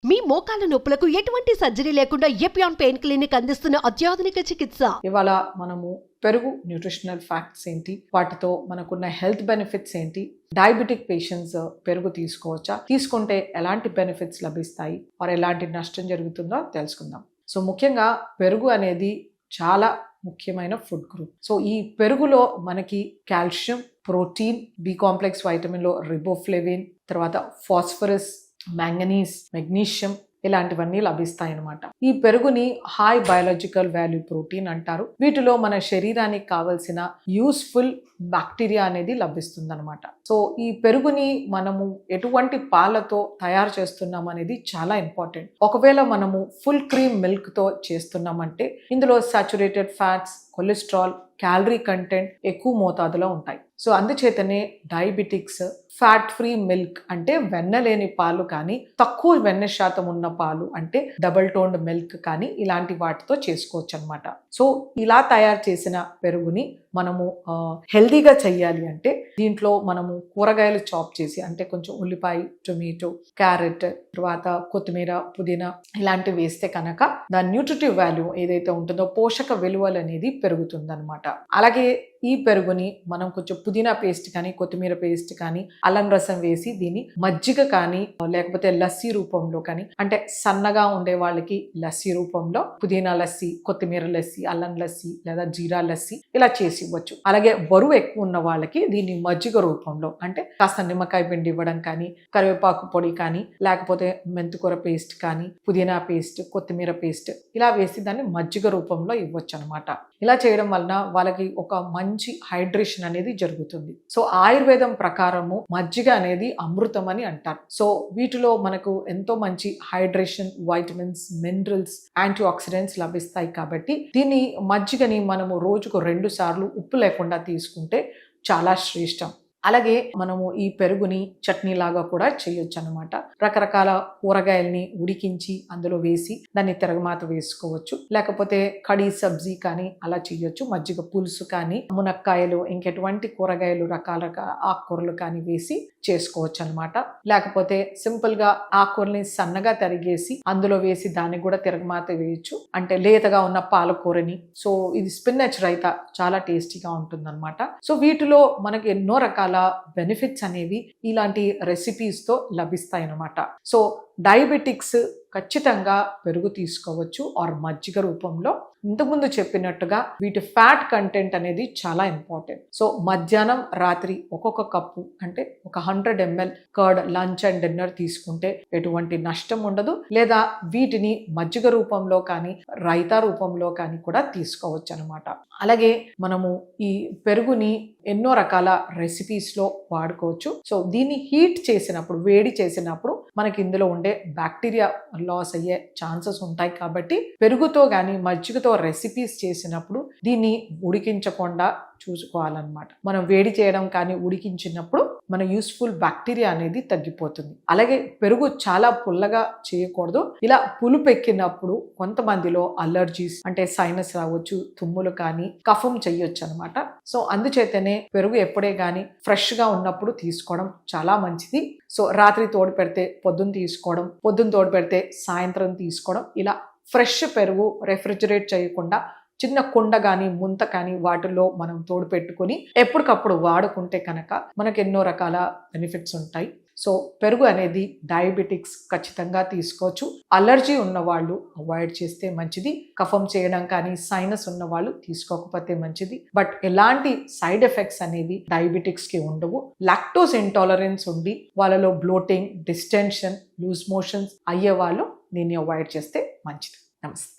మీ మోకాల నొప్పులకు ఎటువంటి సర్జరీ లేకుండా ఎపియాన్ పెయిన్ క్లినిక్ అందిస్తున్న అత్యాధునిక చికిత్స. ఇవాళ మనము పెరుగు న్యూట్రిషనల్ ఫ్యాక్ట్స్ ఏంటి, వాటితో మనకున్న హెల్త్ బెనిఫిట్స్ ఏంటి, డయాబెటిక్ పేషెంట్స్ పెరుగు తీసుకోవచ్చా, తీసుకుంటే ఎలాంటి బెనిఫిట్స్ లభిస్తాయి, వారు ఎలాంటి నష్టం జరుగుతుందో తెలుసుకుందాం. సో ముఖ్యంగా పెరుగు అనేది చాలా ముఖ్యమైన ఫుడ్ గ్రూప్. సో ఈ పెరుగులో మనకి కాల్షియం, ప్రోటీన్, బి కాంప్లెక్స్ వైటమిన్లో రిబోఫ్లేవిన్, తర్వాత ఫాస్ఫరస్, మ్యాంగనీస్, మెగ్నీషియం ఇలాంటివన్నీ లభిస్తాయి అన్నమాట. ఈ పెరుగుని హై బయాలజికల్ వాల్యూ ప్రోటీన్ అంటారు. వీటిలో మన శరీరానికి కావలసిన యూస్ఫుల్ బ్యాక్టీరియా అనేది లభిస్తుంది అనమాట. సో ఈ పెరుగుని మనము ఎటువంటి పాలతో తయారు చేస్తున్నాం అనేది చాలా ఇంపార్టెంట్. ఒకవేళ మనము ఫుల్ క్రీమ్ మిల్క్ తో చేస్తున్నామంటే ఇందులో saturated fats, cholesterol, calorie content ఎక్కువ మోతాదులో ఉంటాయి. సో అందుచేతనే డయాబెటిక్స్ ఫ్యాట్ ఫ్రీ మిల్క్ అంటే వెన్న లేని పాలు కానీ, తక్కువ వెన్న శాతం ఉన్న పాలు అంటే డబుల్ టోన్డ్ మిల్క్ కానీ ఇలాంటి వాటితో చేసుకోవచ్చు అనమాట. సో ఇలా తయారు చేసిన పెరుగుని మనము హెల్దీగా చెయ్యాలి అంటే దీంట్లో మనము కూరగాయలు చాప్ చేసి, అంటే కొంచెం ఉల్లిపాయ, టొమాటో, క్యారెట్, తర్వాత కొత్తిమీర, పుదీనా ఇలాంటివి వేస్తే కనుక దాని న్యూట్రిటివ్ వాల్యూ ఏదైతే ఉంటుందో పోషక విలువలు అనేది పెరుగుతుంది అనమాట. అలాగే ఈ పెరుగుని మనం కొంచెం పుదీనా పేస్ట్ కానీ, కొత్తిమీర పేస్ట్ కానీ, అల్లం రసం వేసి దీన్ని మజ్జిగ కానీ లేకపోతే లస్సీ రూపంలో కానీ, అంటే సన్నగా ఉండే వాళ్ళకి లస్సీ రూపంలో పుదీనా లస్సీ, కొత్తిమీర లస్సీ, అల్లం లస్సీ లేదా జీరా లస్సీ ఇలా చేసి ఇవ్వచ్చు. అలాగే బరువు ఎక్కువ ఉన్న వాళ్ళకి దీన్ని మజ్జిగ రూపంలో, అంటే కాస్త నిమ్మకాయ పిండి ఇవ్వడం కానీ, కరివేపాకు పొడి కానీ, లేకపోతే మెంతికూర పేస్ట్ కానీ, పుదీనా పేస్ట్, కొత్తిమీర పేస్ట్ ఇలా వేసి దాన్ని మజ్జిగ రూపంలో ఇవ్వచ్చు అనమాట. ఇలా చేయడం వలన వాళ్ళకి ఒక మంచి హైడ్రేషన్ అనేది జరుగుతుంది. సో ఆయుర్వేదం ప్రకారము మజ్జిగ అనేది అమృతం అని అంటారు. సో వీటిలో మనకు ఎంతో మంచి hydration, vitamins, minerals, antioxidants లభిస్తాయి. కాబట్టి దీన్ని మజ్జిగని మనము రోజుకు 2 సార్లు ఉప్పు లేకుండా తీసుకుంటే చాలా శ్రేష్టం. అలాగే మనము ఈ పెరుగుని చట్నీ లాగా కూడా చేయొచ్చు అనమాట. రకరకాల కూరగాయల్ని ఉడికించి అందులో వేసి దాన్ని తిరగమాత వేసుకోవచ్చు, లేకపోతే కడీ సబ్జీ కానీ అలా చేయొచ్చు. మజ్జిగ పులుసు కానీ, మునక్కాయలు, ఇంకెటువంటి కూరగాయలు, రకాల ఆకుకూరలు కానీ వేసి చేసుకోవచ్చు అనమాట. లేకపోతే సింపుల్ గా ఆకుకూరని సన్నగా తరిగేసి అందులో వేసి దాన్ని కూడా తిరగమాత వేయచ్చు, అంటే లేతగా ఉన్న పాలకూరని. సో ఇది స్పిన్నచ్ రైతా చాలా టేస్టీగా ఉంటుంది అనమాట. సో వీటిలో మనకి ఎన్నో రకాల బెనిఫిట్స్ అనేవి ఇలాంటి రెసిపీస్ తో లభిస్తాయి అన్నమాట. సో డయాబెటిక్స్ ఖచ్చితంగా పెరుగు తీసుకోవచ్చు ఆర్ మజ్జిగ రూపంలో. ఇంతకుముందు చెప్పినట్టుగా వీటి ఫ్యాట్ కంటెంట్ అనేది చాలా ఇంపార్టెంట్. సో మధ్యాహ్నం, రాత్రి ఒక్కొక్క కప్పు, అంటే ఒక 100 ml curd lunch and dinner తీసుకుంటే ఎటువంటి నష్టం ఉండదు. లేదా వీటిని మజ్జిగ రూపంలో కానీ, రైతా రూపంలో కానీ కూడా తీసుకోవచ్చు అనమాట. అలాగే మనము ఈ పెరుగుని ఎన్నో రకాల రెసిపీస్లో వాడుకోవచ్చు. సో దీన్ని హీట్ చేసినప్పుడు, వేడి చేసినప్పుడు మనకి ఇందులో ఉండే బ్యాక్టీరియా లాస్ అయ్యే ఛాన్సెస్ ఉంటాయి. కాబట్టి పెరుగుతో కానీ మజ్జిగతో రెసిపీస్ చేసినప్పుడు దీన్ని ఉడికించకుండా చూసుకోవాలన్నమాట. మనం వేడి చేయడం కానీ ఉడికించినప్పుడు మన యూస్ఫుల్ బ్యాక్టీరియా అనేది తగ్గిపోతుంది. అలాగే పెరుగు చాలా పుల్లగా చేయకూడదు. ఇలా పులుపు ఎక్కినప్పుడు కొంతమందిలో అలర్జీస్, అంటే సైనస్ రావచ్చు, తుమ్ములు కానీ, కఫం చెయ్యొచ్చు అనమాట. సో అందుచేతనే పెరుగు ఎప్పుడే కానీ ఫ్రెష్ గా ఉన్నప్పుడు తీసుకోవడం చాలా మంచిది. సో రాత్రి తోడు పెడితే పొద్దున్న తీసుకోవడం, పొద్దున్న తోడు పెడితే సాయంత్రం తీసుకోవడం. ఇలా ఫ్రెష్ పెరుగు రెఫ్రిజిరేట్ చేయకుండా చిన్న కుండ కానీ, ముంత కానీ వాటిల్లో మనం తోడు పెట్టుకుని ఎప్పటికప్పుడు వాడుకుంటే కనుక మనకు ఎన్నో రకాల బెనిఫిట్స్ ఉంటాయి. సో పెరుగు అనేది డయాబెటిక్స్ ఖచ్చితంగా తీసుకోవచ్చు. అలర్జీ ఉన్న వాళ్ళు అవాయిడ్ చేస్తే మంచిది. కఫం చేయడం కానీ, సైనస్ ఉన్న వాళ్ళు తీసుకోకపోతే మంచిది. బట్ ఎలాంటి సైడ్ ఎఫెక్ట్స్ అనేవి డయాబెటిక్స్కి ఉండవు. లాక్టోస్ ఇంటాలరెన్స్ ఉండి వాళ్ళలో బ్లోటింగ్, డిస్టెన్షన్, లూజ్ మోషన్స్ అయ్యే వాళ్ళు దీన్ని అవాయిడ్ చేస్తే మంచిది. నమస్తే.